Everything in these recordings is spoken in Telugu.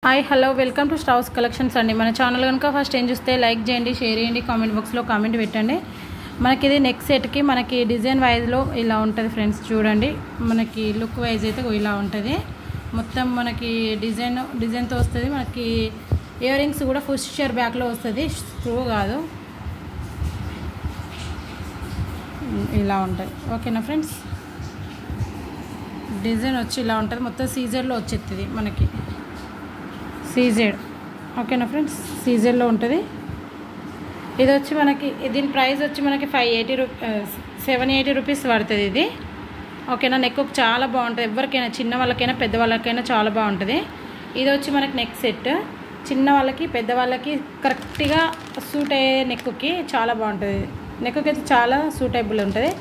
Hi hello welcome to stars collections అండి. మన ఛానల్ కనుక ఫస్ట్ ఏం చూస్తే లైక్ చేయండి, షేర్ చేయండి, కామెంట్ బాక్స్లో కామెంట్ పెట్టండి. మనకి ఇది నెక్ సెట్కి మనకి డిజైన్ వైజ్లో ఇలా ఉంటుంది ఫ్రెండ్స్. చూడండి, మనకి లుక్ వైజ్ అయితే ఇలా ఉంటుంది. మొత్తం మనకి డిజైన్తో వస్తుంది. మనకి ఇయర్ రింగ్స్ కూడా ఫుషర్ బ్యాక్లో వస్తుంది, స్క్రూ కాదు. ఇలా ఉంటుంది. ఓకేనా ఫ్రెండ్స్, డిజైన్ వచ్చి ఇలా ఉంటుంది. మొత్తం సీజర్లో వచ్చేస్తుంది మనకి, సీజెడ్. ఓకేనా ఫ్రెండ్స్, సీజర్లో ఉంటుంది. ఇది వచ్చి మనకి దీని ప్రైస్ వచ్చి మనకి 780 రూపీస్ పడుతుంది ఇది. ఓకేనా, నెక్ చాలా బాగుంటుంది. ఎవరికైనా, చిన్న వాళ్ళకైనా పెద్ద వాళ్ళకైనా చాలా బాగుంటుంది. ఇది వచ్చి మనకి నెక్ సెట్, చిన్న వాళ్ళకి పెద్ద వాళ్ళకి కరెక్ట్గా సూట్ అయ్యే నెక్కి చాలా బాగుంటుంది. నెక్కి అయితే చాలా సూటబుల్ ఉంటుంది.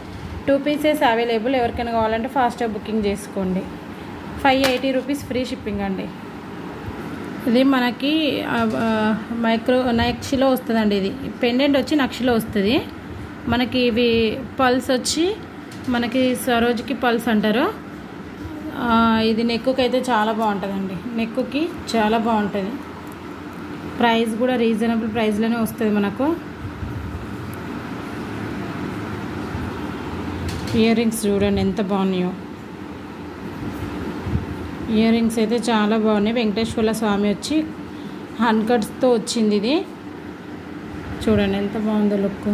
2 పీసెస్ అవైలబుల్. ఎవరికైనా కావాలంటే ఫాస్ట్గా బుకింగ్ చేసుకోండి. 580 రూపీస్ ఫ్రీ షిప్పింగ్ అండి. ఇది మనకి మైక్రో నక్షిలో వస్తుందండి. ఇది పెండెంట్ వచ్చి నక్షిలో వస్తుంది మనకి. ఇవి పల్స్ వచ్చి మనకి సరోజ్కి పల్స్ అంటారు. ఇది నెక్కి అయితే చాలా బాగుంటుందండి. నెక్కి చాలా బాగుంటుంది. ప్రైస్ కూడా రీజనబుల్ ప్రైస్లోనే వస్తుంది మనకు. ఇయర్ రింగ్స్ చూడండి ఎంత బాగున్నాయో. ఇయర్ రింగ్స్ అయితే చాలా బాగున్నాయి. వెంకటేశ్వర స్వామి వచ్చి హన్కట్స్తో వచ్చింది ఇది. చూడండి ఎంత బాగుందో లుక్.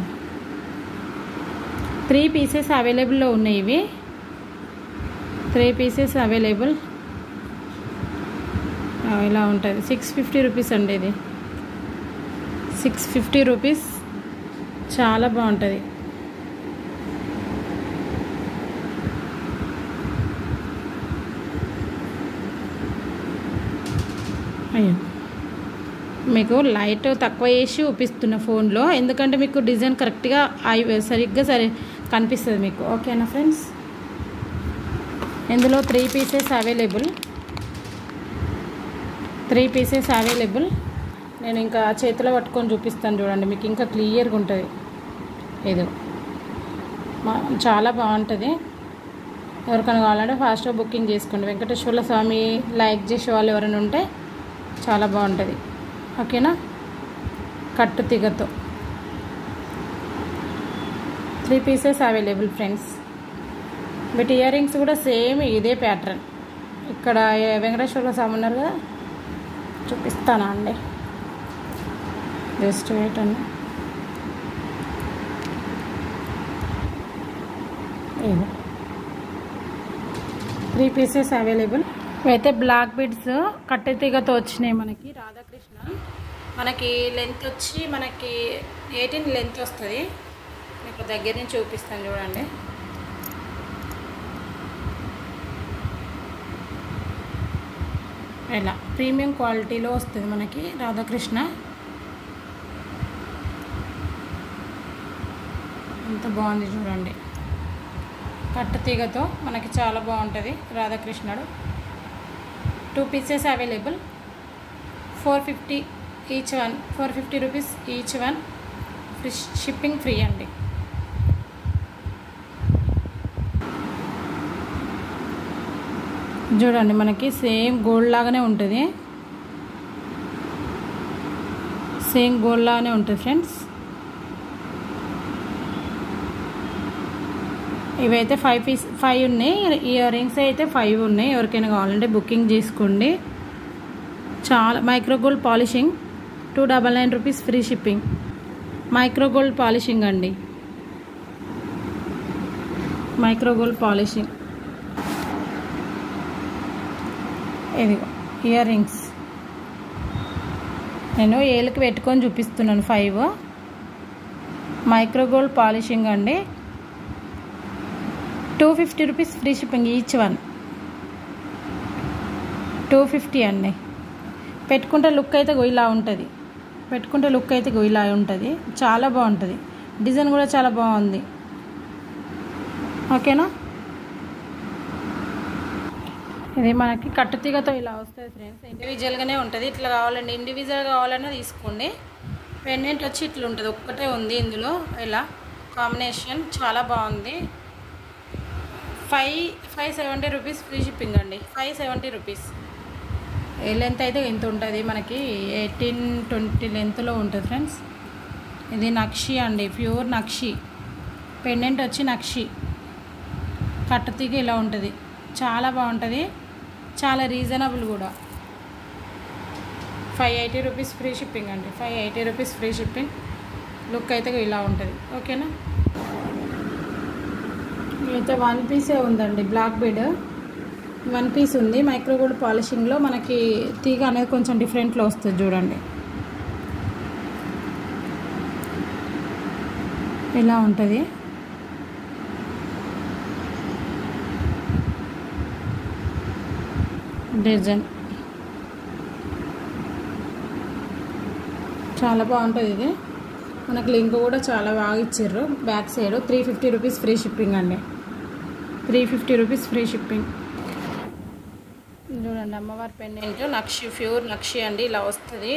3 పీసెస్ అవైలబుల్లో ఉన్నాయి. ఇవి 3 పీసెస్ అవైలబుల్. ఇలా ఉంటుంది. 650 రూపీస్ అండి. ఇది 650 రూపీస్. చాలా బాగుంటుంది. అయ్యో, మీకు లైట్ తక్కువ వేసి చూపిస్తున్న ఫోన్లో, ఎందుకంటే మీకు డిజైన్ కరెక్ట్గా సరిగ్గా కనిపిస్తుంది మీకు. ఓకేనా ఫ్రెండ్స్, ఇందులో 3 పీసెస్ అవైలబుల్. 3 pieces available. నేను ఇంకా చేతిలో పట్టుకొని చూపిస్తాను చూడండి, మీకు ఇంకా క్లియర్గా ఉంటుంది. ఇది చాలా బాగుంటుంది. ఎవరికైనా కావాలంటే ఫాస్ట్గా బుకింగ్ చేసుకోండి. వెంకటేశ్వర స్వామి లైక్ చేసే వాళ్ళు ఎవరైనా ఉంటే చాలా బాగుంటుంది. ఓకేనా, కట్టు తీగతో 3 pieces available friends. But ear rings కూడా సేమ్ ఇదే ప్యాటర్న్. ఇక్కడ వెంకటేశ్వర స్వామి ఉన్నారు కదా, చూపిస్తానా అండి. జస్ట్ వెయిట్ అండి. ఏమో 3 పీసెస్ అవైలబుల్. ఇవైతే బ్లాక్ బీడ్స్ కట్టె తీగతో వచ్చినాయి మనకి. రాధాకృష్ణ మనకి లెంత్ వచ్చి మనకి 18 లెంత్ వస్తుంది. మీకు దగ్గర నుంచి చూపిస్తాను చూడండి. ఇలా ప్రీమియం క్వాలిటీలో వస్తుంది మనకి రాధాకృష్ణ. ఎంత బాగుంది చూడండి. కట్టు తీగతో మనకి చాలా బాగుంటుంది రాధాకృష్ణుడు. 2 pieces available. 450 each one. 450 rupees each one. Free shipping free అండి. చూడండి, మనకి సేమ్ గోల్డ్ లాగానే ఉంటుంది. సేమ్ గోల్డ్ లాగానే ఉంటుంది ఫ్రెండ్స్. ఇవైతే 5 ఉన్నాయి. ఇయర్ రింగ్స్ అయితే 5 ఉన్నాయి. ఎవరికైనా కావాలంటే బుకింగ్ చేసుకోండి. చాలా micro gold polishing. 299 rupees free shipping. Micro gold polishing అండి. Micro gold polishing. ఇదిగో ఇయర్ రింగ్స్ నేను ఏళ్ళకి పెట్టుకొని చూపిస్తున్నాను. 5 మైక్రోగోల్డ్ పాలిషింగ్ అండి. 250 rupees free shipping each one. 250 అండి. పెట్టుకుంటే లుక్ అయితే ఇలా ఉంటుంది. పెట్టుకుంటే లుక్ అయితే ఇలా ఉంటుంది. చాలా బాగుంటుంది. డిజైన్ కూడా చాలా బాగుంది. ఓకేనా, ఇది మనకి కట్టుతీగతో ఇలా వస్తుంది ఫ్రెండ్స్. ఇండివిజువల్గానే ఉంటుంది. ఇట్లా కావాలండి, ఇండివిజువల్ కావాలన్నా తీసుకోండి. పెండెంట్ వచ్చి ఇట్లా ఉంటుంది. ఒక్కటే ఉంది ఇందులో. ఇలా కాంబినేషన్ చాలా బాగుంది. 570 రూపీస్ ఫ్రీ షిప్పింగ్ అండి. 570 రూపీస్. లెంత్ అయితే ఇంత ఉంటుంది మనకి 18-20 లెంత్లో ఉంటుంది ఫ్రెండ్స్. ఇది నక్షి అండి, ప్యూర్ నక్షి. పెండెంట్ వచ్చి నక్షి, కట్టుతీగ ఇలా ఉంటుంది. చాలా బాగుంటుంది, చాలా రీజనబుల్ కూడా. 580 రూపీస్ ఫ్రీ షిప్పింగ్ అండి. 580 రూపీస్ ఫ్రీ షిప్పింగ్. లుక్ అయితే ఇలా ఉంటుంది. ఓకేనా. అయితే 1 పీసే ఉందండి, బ్లాక్ బీడ్ 1 పీస్ ఉంది. మైక్రో గోల్డ్ పాలిషింగ్లో మనకి తీగ అనేది కొంచెం డిఫరెంట్లో వస్తుంది చూడండి. ఇలా ఉంటుంది. డిజైన్ చాలా బాగుంటుంది. ఇది మనకు లింక్ కూడా చాలా బాగా ఇచ్చారు. Back side 350 rupees free shipping అండి. 350 రూపీస్ ఫ్రీ షిప్పింగ్. చూడండి అమ్మవారి పెండెంట్ నక్షి, ప్యూర్ నక్షి అండి. ఇలా వస్తుంది,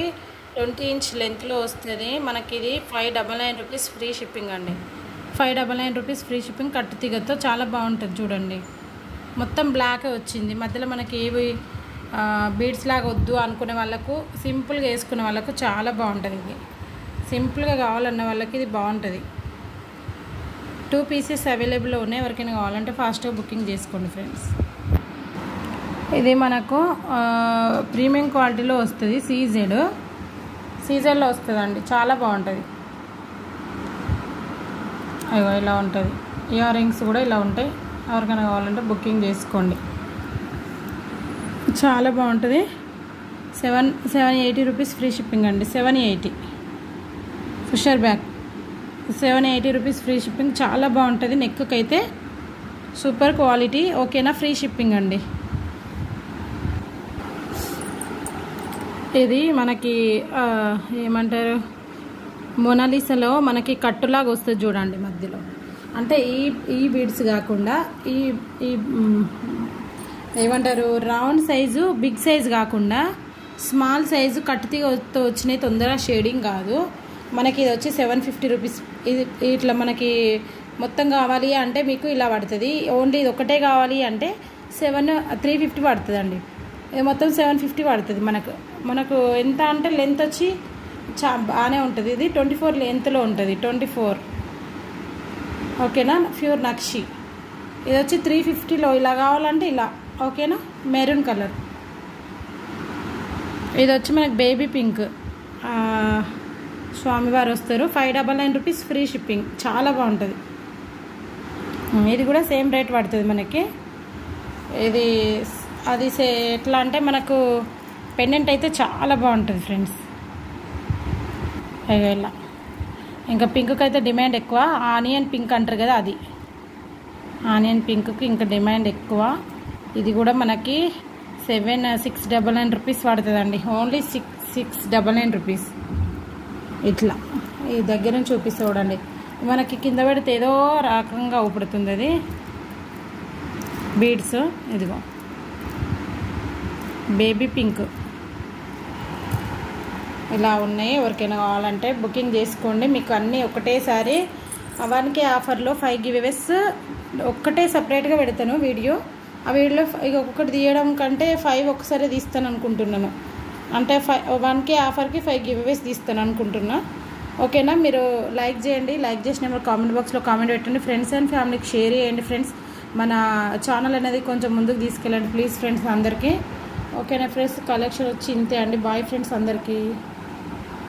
20 ఇంచ్ లెంత్లో వస్తుంది మనకి. ఇది 599 రూపీస్ ఫ్రీ షిప్పింగ్ అండి. 599 రూపీస్ ఫ్రీ షిప్పింగ్. కట్టు తీగతో చాలా బాగుంటుంది చూడండి. మొత్తం బ్లాక్ వచ్చింది. మధ్యలో మనకి ఏవి బీడ్స్ లాగా వద్దు అనుకునే వాళ్ళకు, సింపుల్గా వేసుకునే వాళ్ళకు చాలా బాగుంటుంది. ఇది సింపుల్గా కావాలన్న వాళ్ళకి ఇది బాగుంటుంది. 2 పీసెస్ అవైలబుల్లో ఉన్నాయి. ఎవరికైనా కావాలంటే ఫాస్ట్గా బుకింగ్ చేసుకోండి ఫ్రెండ్స్. ఇది మనకు ప్రీమియం క్వాలిటీలో వస్తుంది. సీజెడ్లో వస్తుందండి, చాలా బాగుంటుంది. అయ్యో ఇలా ఉంటుంది. ఇయర్ రింగ్స్ కూడా ఇలా ఉంటాయి. ఎవరికైనా కావాలంటే బుకింగ్ చేసుకోండి. చాలా బాగుంటుంది. 780 రూపీస్ ఫ్రీ షిప్పింగ్ అండి. 780 fisher bag 780 rupees free shipping. చాలా బాగుంటుంది. నెక్కి అయితే సూపర్ క్వాలిటీ. ఓకేనా. ఫ్రీ షిప్పింగ్ అండి. ఇది మనకి ఏమంటారు, మొనాలిసాలో మనకి కట్టులాగా వస్తుంది చూడండి మధ్యలో. అంటే ఈ బీడ్స్ కాకుండా ఈ ఏమంటారు, రౌండ్ సైజు, బిగ్ సైజు కాకుండా స్మాల్ సైజు కట్టుతీగతో వచ్చినాయి. తొందరగా షేడింగ్ కాదు మనకి. ఇది వచ్చి 750 రూపీస్. ఇది ఇట్లా మనకి మొత్తం కావాలి అంటే మీకు ఇలా పడుతుంది. ఓన్లీ ఇది ఒకటే కావాలి అంటే 350 పడుతుంది అండి. ఇది మొత్తం 750 పడుతుంది మనకు ఎంత అంటే లెంత్ వచ్చి బాగానే ఉంటుంది. ఇది 24 లెంత్లో ఉంటుంది. 24. ఓకేనా. ప్యూర్ నక్షి. ఇది వచ్చి 350లో ఇలా కావాలంటే ఇలా. ఓకేనా. Maroon colour. ఇది వచ్చి మనకి బేబీ పింక్. స్వామివారు వస్తారు. 599 రూపీస్ ఫ్రీ షిప్పింగ్. చాలా బాగుంటుంది. ఇది కూడా సేమ్ రేట్ పడుతుంది మనకి. ఇది అది ఎట్లా అంటే మనకు పెండెంట్ అయితే చాలా బాగుంటుంది ఫ్రెండ్స్. ఇలా ఇంకా పింక్కి అయితే డిమాండ్ ఎక్కువ. ఆనియన్ పింక్ అంటారు కదా, అది ఆనియన్ పింక్కి ఇంకా డిమాండ్ ఎక్కువ. ఇది కూడా మనకి 699 రూపీస్ పడుతుందండి. Only 699 rupees. ఇట్లా ఈ దగ్గర నుంచి చూపిస్తే చూడండి, మనకి కింద పెడితే ఏదో రకంగా ఊపుడుతుంది అది బీడ్స్. ఇదిగో బేబీ పింక్ ఇలా ఉన్నాయి. ఎవరికైనా కావాలంటే బుకింగ్ చేసుకోండి. మీకు అన్నీ ఒకటేసారి 1K ఆఫర్లో 5 గివ్అవేస్ ఒక్కటే సపరేట్గా పెడతాను వీడియో. ఆ వీడియోలో ఇక ఒక్కొక్కటి తీయడం కంటే 5 ఒక్కసారి తీస్తాను అనుకుంటున్నాను. అంటే 1K ఆఫర్కి 5 గివ్అవేస్ తీస్తాను అనుకుంటున్నా. ఓకేనా. మీరు లైక్ చేయండి. లైక్ చేసిన కామెంట్ బాక్స్లో కామెంట్ పెట్టండి. ఫ్రెండ్స్ అండ్ ఫ్యామిలీకి షేర్ చేయండి ఫ్రెండ్స్. మన ఛానల్ అనేది కొంచెం ముందుకు తీసుకెళ్ళండి ప్లీజ్ ఫ్రెండ్స్ అందరికీ. ఓకేనా ఫ్రెండ్స్. కలెక్షన్ వచ్చి ఇంతే అండి. బాయ్ ఫ్రెండ్స్ అందరికీ.